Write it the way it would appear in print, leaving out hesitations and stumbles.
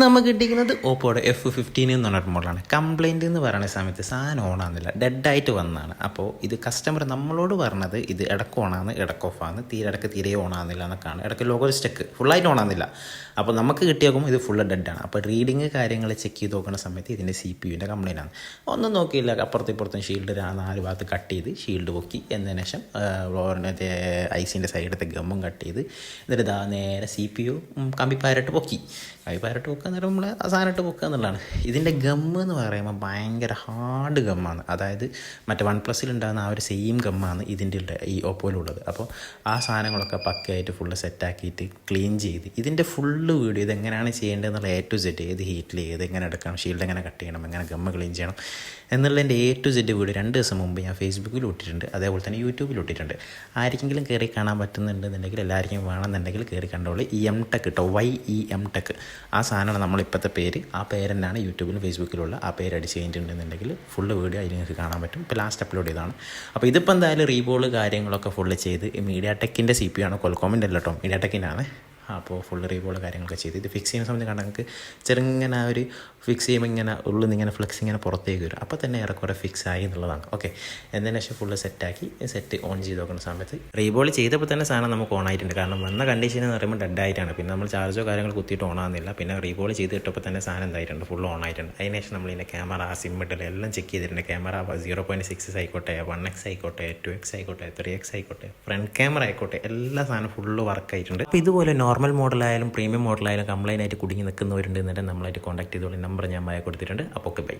നമുക്ക് കിട്ടിയിരിക്കുന്നത് ഓപ്പോയുടെ F15 എന്ന് പറഞ്ഞൊരു മോഡലാണ്. കംപ്ലയിൻറ്റ് എന്ന് പറയുന്ന സമയത്ത് സാധനം ഓണാകുന്നില്ല, ഡെഡായിട്ട് വന്നതാണ്. അപ്പോൾ ഇത് കസ്റ്റമർ നമ്മളോട് പറഞ്ഞത് ഇത് ഇടയ്ക്ക് ഓണാന്ന് ഇടയ്ക്ക് ഓഫാന്ന്, ഇടയ്ക്ക് തീരെ ഓണാകുന്നില്ല എന്നൊക്കെയാണ്. ഇടയ്ക്ക് ലോഗോ സ്റ്റക്ക് ഫുള്ളായിട്ട് ഓണാകുന്നില്ല. അപ്പോൾ നമുക്ക് കിട്ടിയേക്കുമ്പോൾ ഇത് ഫുള്ള് ഡെഡാണ്. അപ്പോൾ റീഡിങ് കാര്യങ്ങൾ ചെക്ക് ചെയ്ത് നോക്കുന്ന സമയത്ത് ഇതിൻ്റെ CPU-ൻ്റെ കംപ്ലയിൻ്റ് ആണ്. ഒന്നും നോക്കിയില്ല, അപ്പുറത്തും ഇപ്പുറത്തും ഷീൽഡ് 4 ഭാഗത്ത് കട്ട് ചെയ്ത് ഷീൽഡ് പൊക്കി എന്നതിന് ശേഷം മറ്റേ ഐസിൻ്റെ സൈഡത്തെ ഗമ്മും കട്ട് ചെയ്ത് എന്നിട്ട് നേരെ CPU കമ്പിപ്പാരട്ട് പൊക്കി. കമ്പിപ്പാരട്ട് പൊക്കുക എന്ന് പറയുമ്പോൾ നമ്മൾ സാധനമായിട്ട് പൊക്കുക എന്നുള്ളതാണ്. ഇതിൻ്റെ ഗമ്മ് എന്ന് പറയുമ്പോൾ ഭയങ്കര ഹാർഡ് ഗമ്മാണ്. അതായത് മറ്റേ OnePlus ഉണ്ടാകുന്ന ആ ഒരു സെയിം ഗമ്മാണ് ഇതിൻ്റെ ഈ ഓപ്പോയിലുള്ളത്. അപ്പോൾ ആ സാധനങ്ങളൊക്കെ പക്കയായിട്ട് ഫുള്ള് സെറ്റാക്കിയിട്ട് ക്ലീൻ ചെയ്ത് ഇതിൻ്റെ ഫുള്ള് വീഡിയോ ഇതെങ്ങനെയാണ് ചെയ്യേണ്ടതെന്നുള്ള A to Z, ഏത് ഹീറ്റിൽ എങ്ങനെ എടുക്കണം, ഷീൽഡ് എങ്ങനെ കട്ട് ചെയ്യണം, എങ്ങനെ ഗമ്മ് ക്ലീൻ ചെയ്യണം എന്നുള്ളതിൻ്റെ A to Z വീഡിയോ 2 ദിവസം മുമ്പ് ഞാൻ ഫേസ്ബുക്കിൽ ഇട്ടിട്ടുണ്ട്, അതേപോലെ തന്നെ യൂട്യൂബിൽ ഇട്ടിട്ടുണ്ട്. ആർക്കെങ്കിലും കയറി കാണാൻ പറ്റുന്നുണ്ടെന്നുണ്ടെങ്കിൽ എല്ലാവർക്കും വേണമെന്നുണ്ടെങ്കിൽ കയറി കണ്ടോളൂ. EMTech കേട്ടോ, YEMTech ആ സാധനമാണ് നമ്മളിപ്പോഴത്തെ പേര്. ആ പേര് തന്നെയാണ് യൂട്യൂബിലും ഫേസ്ബുക്കിലുള്ള ആ പേര് അടിച്ച് കഴിഞ്ഞിട്ടുണ്ടെന്നുണ്ടെങ്കിൽ ഫുള്ള് വീഡിയോ അതിൽ നിങ്ങൾക്ക് കാണാൻ പറ്റും. ഇപ്പോൾ ലാസ്റ്റ് അപ്ലോഡ് ചെയ്തതാണ്. അപ്പോൾ ഇതിപ്പോൾ എന്തായാലും റീബോൾ കാര്യങ്ങളൊക്കെ ഫുള്ള് ചെയ്ത് MediaTekൻ്റെ CPU ആണ്, Qualcomm-ൻ്റെ അല്ല കേട്ടോ, MediaTekൻ്റെ ആണ്. അപ്പോൾ ഫുള്ള് റീബോൾ കാര്യങ്ങളൊക്കെ ചെയ്ത് ഇത് ഫിക്സ് ചെയ്യുന്ന സമയത്ത് കണ്ടാൽ നമുക്ക് ചെറുങ്ങനെ ഒരു ഫിക്സ് ചെയ്യുമ്പോൾ ഇങ്ങനെ ഉള്ളിൽ നിന്ന് ഇങ്ങനെ ഫ്ലെക്സ് ഇങ്ങനെ പുറത്തേക്ക് വരും. അപ്പോൾ തന്നെ ഏറെക്കുറെ ഫിക്സ് ആയി എന്നുള്ളതാണ്. ഓക്കെ, എന്നതിന് ശേഷം ഫുള്ള് സെറ്റാക്കി സെറ്റ് ഓൺ ചെയ്ത് നോക്കുന്ന സമയത്ത് റീബോൾ ചെയ്തപ്പോൾ തന്നെ സാധനം നമുക്ക് ഓൺ ആയിട്ടുണ്ട്. കാരണം വന്ന കണ്ടീഷൻ എന്ന് പറയുമ്പോൾ ഡെഡായിട്ടാണ്. പിന്നെ നമ്മൾ ചാർജോ കാര്യങ്ങൾ കുത്തിയിട്ട് ഓൺ ആകുന്നില്ല. പിന്നെ റീബോൾ ചെയ്ത് കിട്ടപ്പോൾ തന്നെ സാധനം എന്തായിട്ടുണ്ട്, ഫുൾ ഓൺ ആയിട്ടുണ്ട്. അതിന് ശേഷം നമ്മളിതിൻ്റെ ക്യാമറ, സിമ്മിട്ടിൽ എല്ലാം ചെക്ക് ചെയ്തിട്ടുണ്ട്. ക്യാമറ 0.6 ആയിക്കോട്ടെ, 1x ആയിക്കോട്ടെ, 2x ആയിക്കോട്ടെ, 3x ആയിക്കോട്ടെ, ഫ്രണ്ട് ക്യാമറ ആയിക്കോട്ടെ, എല്ലാ സാധനം ഫുള്ള് വർക്ക് ആയിട്ടുണ്ട്. അപ്പോൾ ഇതുപോലെ നോർമൽ മോഡലായാലും പ്രീമിയം മോഡലായാലും കംപ്ലൈൻ്റ് ആയിട്ട് കുടുങ്ങി നിൽക്കുന്നവരുണ്ട് എന്നുണ്ടെങ്കിൽ നമ്മളായിട്ട് കോൺടാക്ട് ചെയ്തോളൂ. നമ്പർ ഞാൻ കൊടുത്തിട്ടുണ്ട്. അപ്പോൾ ഓക്കെ, ബൈ.